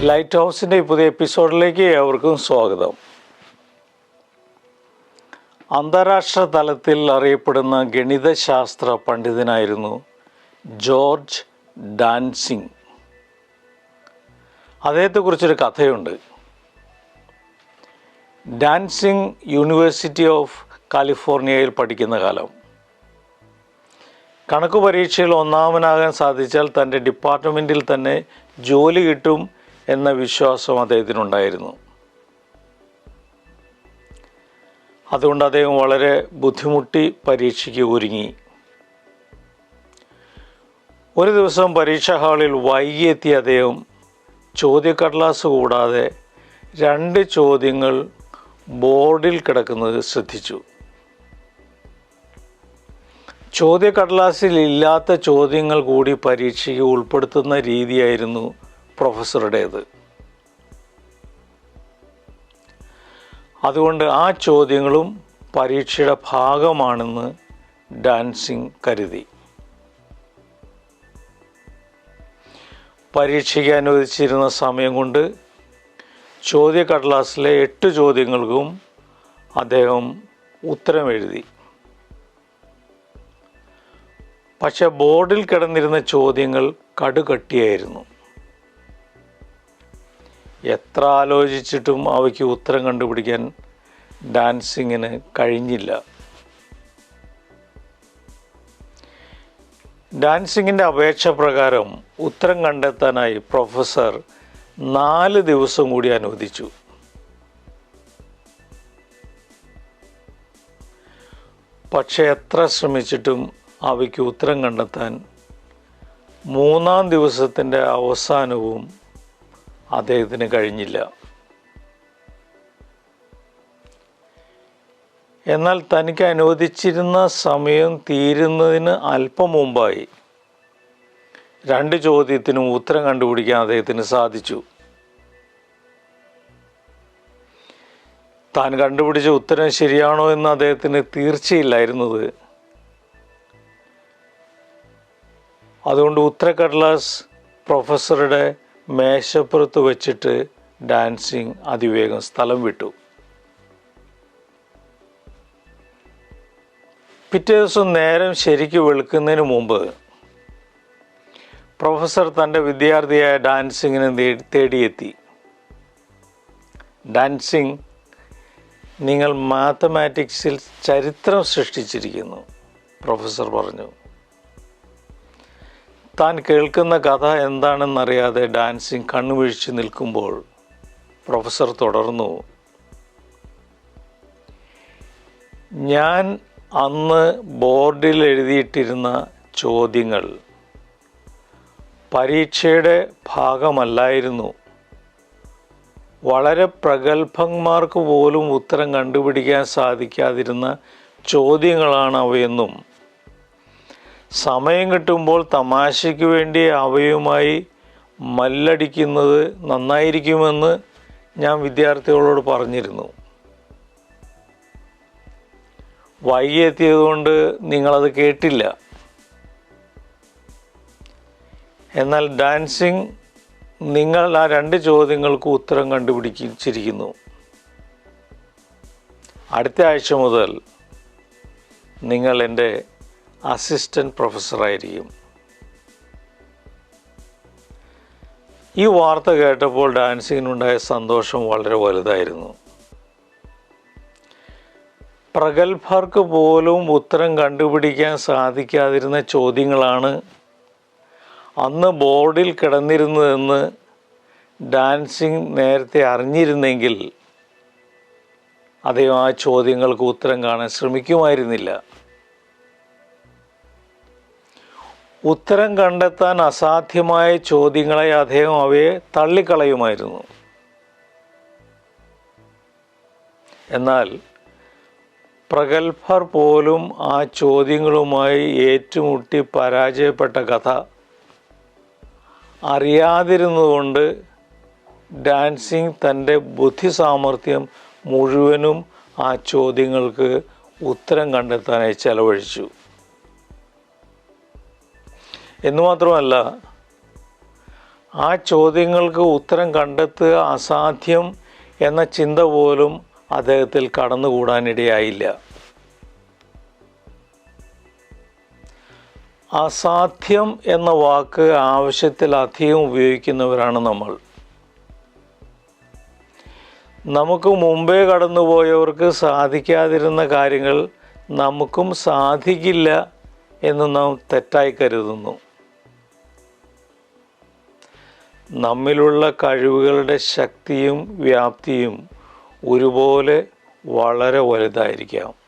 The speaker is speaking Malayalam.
ലൈറ്റ് ഹൗസിൻ്റെ പുതിയ എപ്പിസോഡിലേക്ക് ഏവർക്കും സ്വാഗതം. അന്താരാഷ്ട്ര തലത്തിൽ അറിയപ്പെടുന്ന ഗണിതശാസ്ത്ര പണ്ഡിതനായിരുന്നു ജോർജ് ഡാൻസിങ്. അദ്ദേഹത്തെക്കുറിച്ചൊരു കഥയുണ്ട്. ഡാൻസിങ് യൂണിവേഴ്സിറ്റി ഓഫ് കാലിഫോർണിയയിൽ പഠിക്കുന്ന കാലം കണക്ക് പരീക്ഷയിൽ ഒന്നാമനാകാൻ സാധിച്ചാൽ തൻ്റെ ഡിപ്പാർട്ട്മെൻറ്റിൽ തന്നെ ജോലി കിട്ടും എന്ന വിശ്വാസം അദ്ദേഹത്തിനുണ്ടായിരുന്നു. അതുകൊണ്ട് അദ്ദേഹം വളരെ ബുദ്ധിമുട്ടി പരീക്ഷയ്ക്ക് ഒരുങ്ങി. ഒരു ദിവസം പരീക്ഷാ ഹാളിൽ വൈകിയെത്തിയ അദ്ദേഹം ചോദ്യക്കടലാസ് കൂടാതെ 2 ചോദ്യങ്ങൾ ബോർഡിൽ കിടക്കുന്നത് ശ്രദ്ധിച്ചു. ചോദ്യക്കടലാസിൽ ഇല്ലാത്ത ചോദ്യങ്ങൾ കൂടി പരീക്ഷയ്ക്ക് ഉൾപ്പെടുത്തുന്ന രീതിയായിരുന്നു പ്രൊഫസറുടേത്. അതുകൊണ്ട് ആ ചോദ്യങ്ങളും പരീക്ഷയുടെ ഭാഗമാണെന്ന് ഡാൻസിങ് കരുതി. പരീക്ഷയ്ക്ക് അനുവദിച്ചിരുന്ന സമയം കൊണ്ട് ചോദ്യക്കടലാസിലെ 8 ചോദ്യങ്ങൾക്കും അദ്ദേഹം ഉത്തരം എഴുതി. പക്ഷെ ബോർഡിൽ കിടന്നിരുന്ന ചോദ്യങ്ങൾ കടുകട്ടിയായിരുന്നു. എത്ര ആലോചിച്ചിട്ടും അവയ്ക്ക് ഉത്തരം കണ്ടുപിടിക്കാൻ ഡാൻസിങ്ങിന് കഴിഞ്ഞില്ല. ഡാൻസിങ്ങിൻ്റെ അപേക്ഷ പ്രകാരം ഉത്തരം കണ്ടെത്താനായി പ്രൊഫസർ 4 ദിവസം കൂടി അനുവദിച്ചു. പക്ഷെ എത്ര ശ്രമിച്ചിട്ടും അവയ്ക്ക് ഉത്തരം കണ്ടെത്താൻ 3-ാം ദിവസത്തിൻ്റെ അവസാനവും അദ്ദേഹത്തിന് കഴിഞ്ഞില്ല. എന്നാൽ തനിക്ക് അനുവദിച്ചിരുന്ന സമയം തീരുന്നതിന് അല്പം മുമ്പായി 2 ചോദ്യത്തിനും ഉത്തരം കണ്ടുപിടിക്കാൻ അദ്ദേഹത്തിന് സാധിച്ചു. താൻ കണ്ടുപിടിച്ച ഉത്തരം ശരിയാണോ എന്ന് അദ്ദേഹത്തിന് തീർച്ചയില്ലായിരുന്നത്. അതുകൊണ്ട് ഉത്തരക്കടലാസ് പ്രൊഫസറുടെ മേശപ്പുറത്ത് വെച്ചിട്ട് ഡാൻസിങ് അതിവേഗം സ്ഥലം വിട്ടു. പിറ്റേ ദിവസം നേരം ശരിക്ക് വെളുക്കുന്നതിന് മുമ്പ് പ്രൊഫസർ തൻ്റെ വിദ്യാർത്ഥിയായ ഡാൻസിങ്ങിനെ തേടിയെത്തി. ഡാൻസിങ്, നിങ്ങൾ മാത്തമാറ്റിക്സിൽ ചരിത്രം സൃഷ്ടിച്ചിരിക്കുന്നു, പ്രൊഫസർ പറഞ്ഞു. താൻ കേൾക്കുന്ന കഥ എന്താണെന്നറിയാതെ ഡാൻസിങ് കണ്ണുമിഴിച്ച് നിൽക്കുമ്പോൾ പ്രൊഫസർ തുടർന്നു. ഞാൻ അന്ന് ബോർഡിൽ എഴുതിയിട്ടിരുന്ന ചോദ്യങ്ങൾ പരീക്ഷയുടെ ഭാഗമല്ലായിരുന്നു. വളരെ പ്രഗത്ഭന്മാർക്ക് പോലും ഉത്തരം കണ്ടുപിടിക്കാൻ സാധിക്കാതിരുന്ന ചോദ്യങ്ങളാണ് അവയെന്നും സമയം കിട്ടുമ്പോൾ തമാശയ്ക്ക് വേണ്ടി അവയുമായി മല്ലടിക്കുന്നത് നന്നായിരിക്കുമെന്ന് ഞാൻ വിദ്യാർത്ഥികളോട് പറഞ്ഞിരുന്നു. വൈകിയെത്തിയതുകൊണ്ട് നിങ്ങളത് കേട്ടില്ല. എന്നാൽ ഡാൻസിങ്, നിങ്ങൾ ആ 2 ചോദ്യങ്ങൾക്ക് ഉത്തരം കണ്ടുപിടിച്ചിരിക്കുന്നു. അടുത്ത ആഴ്ച മുതൽ നിങ്ങൾ എൻ്റെ അസിസ്റ്റൻ്റ് പ്രൊഫസറായിരിക്കും. ഈ വാർത്ത കേട്ടപ്പോൾ ഡാൻസിങ്ങിനുണ്ടായ സന്തോഷം വളരെ വലുതായിരുന്നു. പ്രഗത്ഭർക്ക് പോലും ഉത്തരം കണ്ടുപിടിക്കാൻ സാധിക്കാതിരുന്ന ചോദ്യങ്ങളാണ് അന്ന് ബോർഡിൽ കിടന്നിരുന്നതെന്ന് ഡാൻസിങ് നേരത്തെ അറിഞ്ഞിരുന്നെങ്കിൽ അദ്ദേഹം ആ ചോദ്യങ്ങൾക്ക് ഉത്തരം കാണാൻ ശ്രമിക്കുമായിരുന്നില്ല. ഉത്തരം കണ്ടെത്താൻ അസാധ്യമായ ചോദ്യങ്ങളെ അദ്ദേഹം അവയെ തള്ളിക്കളയുമായിരുന്നു. എന്നാൽ പ്രഗത്ഭർ പോലും ആ ചോദ്യങ്ങളുമായി ഏറ്റുമുട്ടി പരാജയപ്പെട്ട കഥ അറിയാതിരുന്നുകൊണ്ട് ഡാൻസിങ് തൻ്റെ ബുദ്ധി സാമർഥ്യം മുഴുവനും ആ ചോദ്യങ്ങൾക്ക് ഉത്തരം കണ്ടെത്താനായി ചെലവഴിച്ചു. എന്നുമാത്രമല്ല, ആ ചോദ്യങ്ങൾക്ക് ഉത്തരം കണ്ടെത്തുക അസാധ്യം എന്ന ചിന്ത പോലും അദ്ദേഹത്തിൽ കടന്നുകൂടാനിടയായില്ല. അസാധ്യം എന്ന വാക്ക് ആവശ്യത്തിലധികം ഉപയോഗിക്കുന്നവരാണ് നമ്മൾ. നമുക്ക് മുമ്പേ കടന്നുപോയവർക്ക് സാധിക്കാതിരുന്ന കാര്യങ്ങൾ നമുക്കും സാധിക്കില്ല എന്ന് നാം തെറ്റായി കരുതുന്നു. നമ്മിലുള്ള കഴിവുകളുടെ ശക്തിയും വ്യാപ്തിയും ഒരുപോലെ വളരെ വലുതായിരിക്കാം.